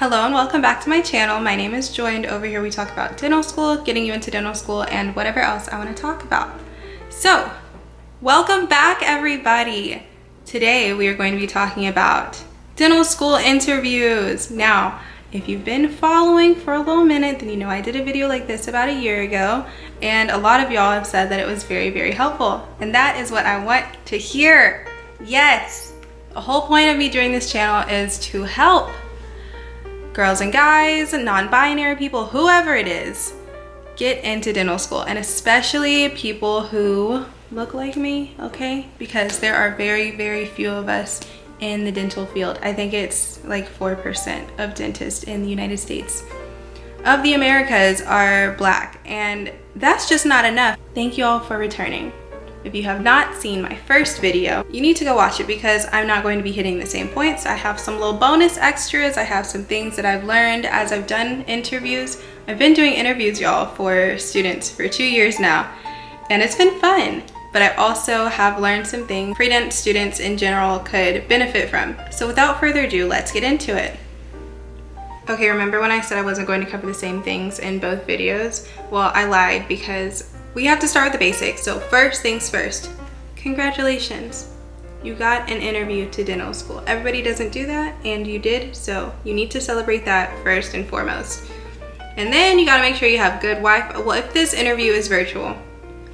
Hello and welcome back to my channel. My name is Joy and over here we talk about dental school, getting you into dental school, and whatever else I want to talk about. So, welcome back everybody. Today we are going to be talking about dental school interviews. Now, if you've been following for a little minute, then you know I did a video like this about a year ago, and a lot of y'all have said that it was very, very helpful. And that is what I want to hear. Yes, the whole point of me doing this channel is to help girls and guys, non-binary people, whoever it is, get into dental school, and especially people who look like me, okay? Because there are very, very few of us in the dental field. I think it's like 4% of dentists in the United States of the Americas are Black, and that's just not enough. Thank you all for returning. If you have not seen my first video, you need to go watch it because I'm not going to be hitting the same points. I have some little bonus extras. I have some things that I've learned as I've done interviews. I've been doing interviews, y'all, for students for 2 years now, and it's been fun. But I also have learned some things pre-dent students in general could benefit from. So without further ado, let's get into it. Okay, remember when I said I wasn't going to cover the same things in both videos? Well, I lied because we have to start with the basics. So first things first, congratulations. You got an interview to dental school. Everybody doesn't do that, and you did, so you need to celebrate that first and foremost. And then you gotta make sure you have good Wi-Fi. Well, if this interview is virtual,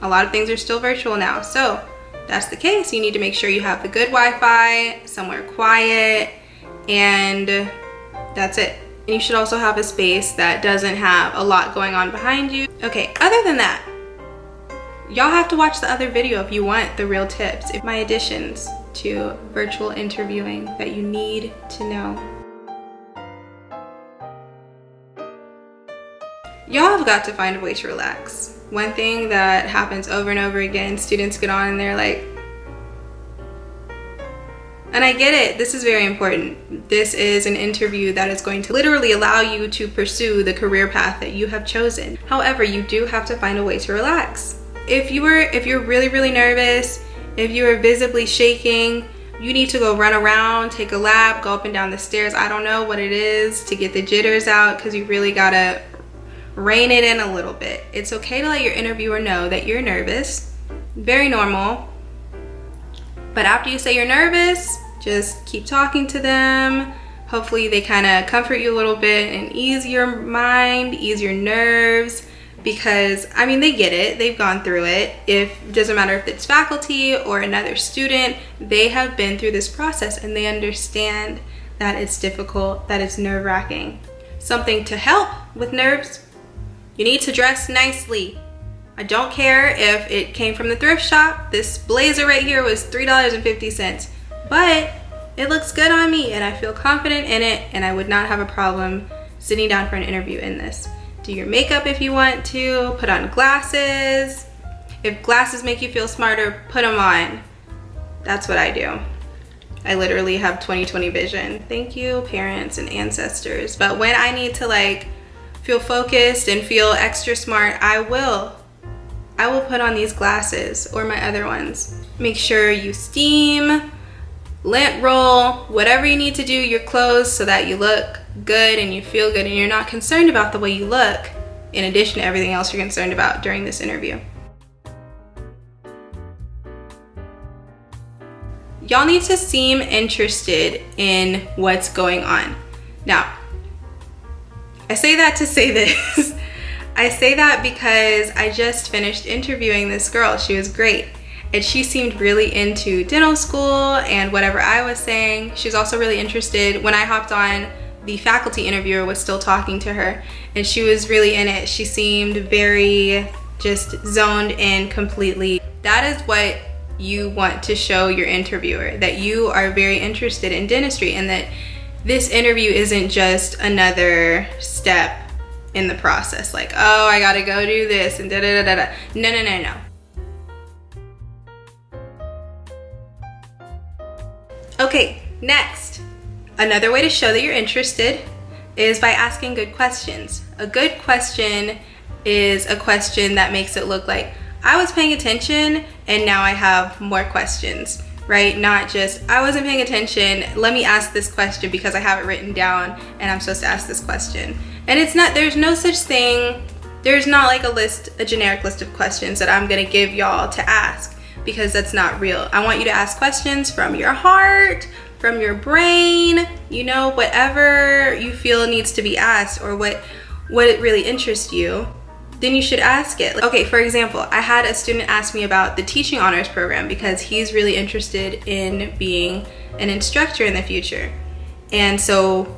a lot of things are still virtual now, so that's the case. You need to make sure you have the good Wi-Fi, somewhere quiet, and that's it. And you should also have a space that doesn't have a lot going on behind you. Okay, other than that, y'all have to watch the other video if you want the real tips, my additions to virtual interviewing that you need to know. Y'all have got to find a way to relax. One thing that happens over and over again, students get on and they're like, and I get it, this is very important. This is an interview that is going to literally allow you to pursue the career path that you have chosen. However, you do have to find a way to relax. If you're really, really nervous, if you are visibly shaking, you need to go run around, take a lap, go up and down the stairs. I don't know what it is to get the jitters out, because you really gotta rein it in a little bit. It's okay to let your interviewer know that you're nervous. Very normal. But after you say you're nervous, just keep talking to them. Hopefully they kind of comfort you a little bit and ease your mind, ease your nerves. Because, I mean, they get it, they've gone through it. It doesn't matter if it's faculty or another student, they have been through this process and they understand that it's difficult, that it's nerve-wracking. Something to help with nerves, you need to dress nicely. I don't care if it came from the thrift shop. This blazer right here was $3.50, but it looks good on me and I feel confident in it, and I would not have a problem sitting down for an interview in this. Do your makeup if you want to, put on glasses. If glasses make you feel smarter, put them on. That's what I do. I literally have 20/20 vision. Thank you, parents and ancestors. But when I need to like feel focused and feel extra smart, I will put on these glasses or my other ones. Make sure you steam, lint roll, whatever you need to do your clothes so that you look good and you feel good and you're not concerned about the way you look, in addition to everything else you're concerned about during this interview. Y'all need to seem interested in what's going on. Now, I say that to say this. I say that because I just finished interviewing this girl. She was great. And she seemed really into dental school and whatever I was saying. She's also really interested. When I hopped on, the faculty interviewer was still talking to her and she was really in it. She seemed very just zoned in completely. That is what you want to show your interviewer, that you are very interested in dentistry and that this interview isn't just another step in the process. Like, oh, I gotta go do this and da da da da da. No, no, no, no. Okay, next. Another way to show that you're interested is by asking good questions. A good question is a question that makes it look like I was paying attention and now I have more questions. right? Not just, I wasn't paying attention, let me ask this question because I have it written down and I'm supposed to ask this question. And it's not, there's no such thing, there's not like a generic list of questions that I'm gonna give y'all to ask, because that's not real. I want you to ask questions from your heart, from your brain, you know, whatever you feel needs to be asked, or what it really interests you, then you should ask it. Okay, for example, I had a student ask me about the teaching honors program because he's really interested in being an instructor in the future. And so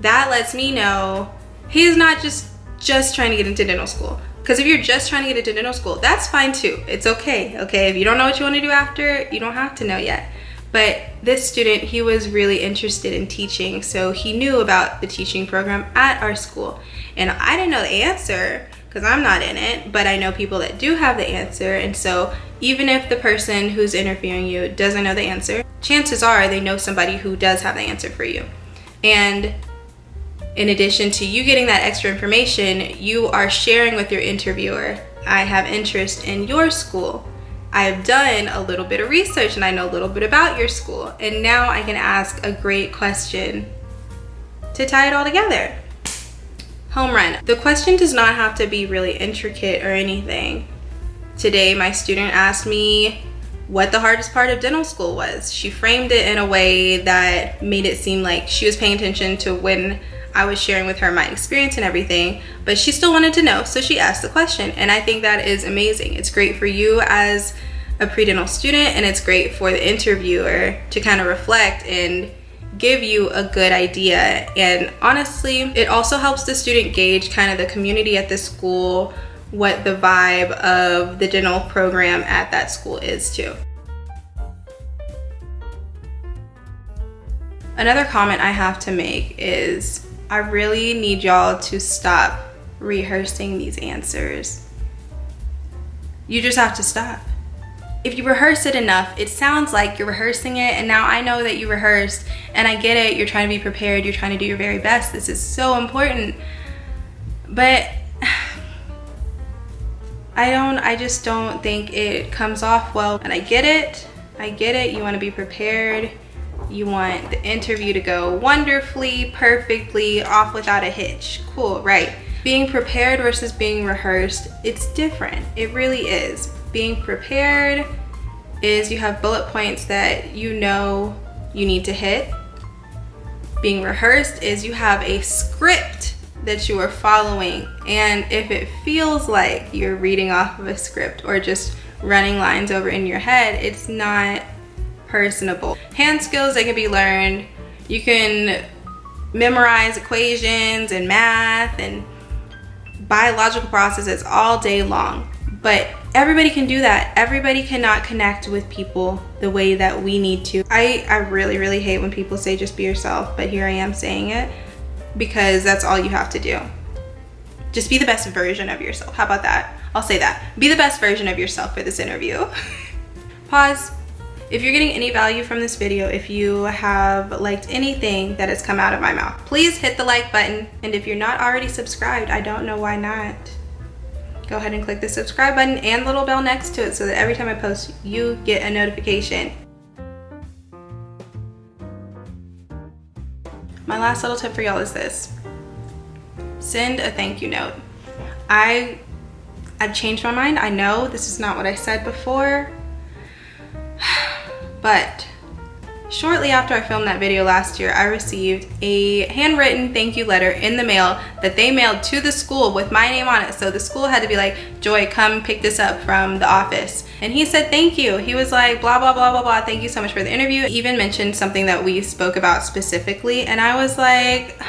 that lets me know he's not just trying to get into dental school. Because if you're just trying to get into dental school, that's fine too. It's okay, okay? If you don't know what you want to do after, you don't have to know yet. But this student, he was really interested in teaching, so he knew about the teaching program at our school. And I didn't know the answer because I'm not in it, but I know people that do have the answer. And so even if the person who's interviewing you doesn't know the answer, chances are they know somebody who does have the answer for you. And in addition to you getting that extra information, you are sharing with your interviewer, I have interest in your school. I have done a little bit of research and I know a little bit about your school. And now I can ask a great question to tie it all together. Home run. The question does not have to be really intricate or anything. Today, my student asked me what the hardest part of dental school was. She framed it in a way that made it seem like she was paying attention to when I was sharing with her my experience and everything, but she still wanted to know, so she asked the question. And I think that is amazing. It's great for you as a pre-dental student, and it's great for the interviewer to kind of reflect and give you a good idea. And honestly, it also helps the student gauge kind of the community at the school, what the vibe of the dental program at that school is too. Another comment I have to make is I really need y'all to stop rehearsing these answers. You just have to stop. If you rehearse it enough, it sounds like you're rehearsing it, and now I know that you rehearsed, and I get it, you're trying to be prepared, you're trying to do your very best, this is so important, but I just don't think it comes off well. And I get it, you want to be prepared, you want the interview to go wonderfully, perfectly, off without a hitch, cool, right? Being prepared versus being rehearsed, it's different, it really is. Being prepared is you have bullet points that you know you need to hit. Being rehearsed is you have a script that you are following, and if it feels like you're reading off of a script or just running lines over in your head, it's not personable. Hand skills, they can be learned. You can memorize equations and math and biological processes all day long, but everybody can do that. Everybody cannot connect with people the way that we need to. I really hate when people say just be yourself, but here I am saying it because that's all you have to do. Just be the best version of yourself. How about that? I'll say that. Be the best version of yourself for this interview. Pause. If you're getting any value from this video, if you have liked anything that has come out of my mouth, please hit the like button. And if you're not already subscribed, I don't know why not. Go ahead and click the subscribe button and little bell next to it so that every time I post, you get a notification. My last little tip for y'all is this. Send a thank you note. I've changed my mind. I know this is not what I said before, but shortly after I filmed that video last year, I received a handwritten thank you letter in the mail that they mailed to the school with my name on it. So the school had to be like, Joy, come pick this up from the office. And he said, thank you. He was like, blah, blah, blah, blah, blah. Thank you so much for the interview. He even mentioned something that we spoke about specifically. And I was like,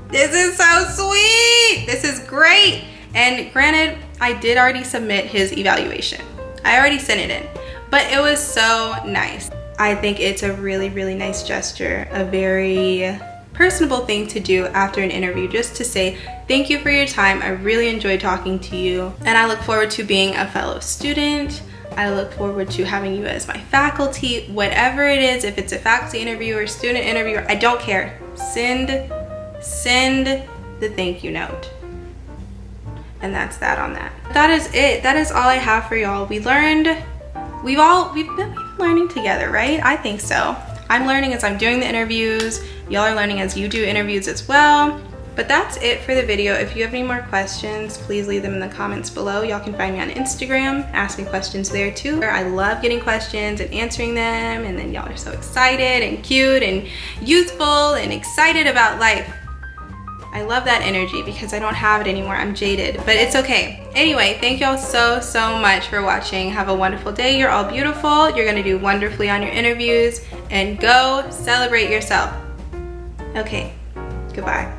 this is so sweet. This is great. And granted, I did already submit his evaluation. I already sent it in. But it was so nice. I think it's a really nice gesture, a very personable thing to do after an interview, just to say thank you for your time. I really enjoyed talking to you, and I look forward to being a fellow student. I look forward to having you as my faculty, whatever it is. If it's a faculty interview or student interview, I don't care. Send the thank you note. And that's that on that. That is it. That is all I have for y'all. We learned we've been learning together, right? I think so. I'm learning as I'm doing the interviews. Y'all are learning as you do interviews as well. But that's it for the video. If you have any more questions, please leave them in the comments below. Y'all can find me on Instagram, ask me questions there too. I love getting questions and answering them, and then y'all are so excited and cute and youthful and excited about life. I love that energy because I don't have it anymore. I'm jaded, but it's okay. Anyway, thank y'all so much for watching. Have a wonderful day. You're all beautiful. You're gonna do wonderfully on your interviews, and go celebrate yourself. Okay, goodbye.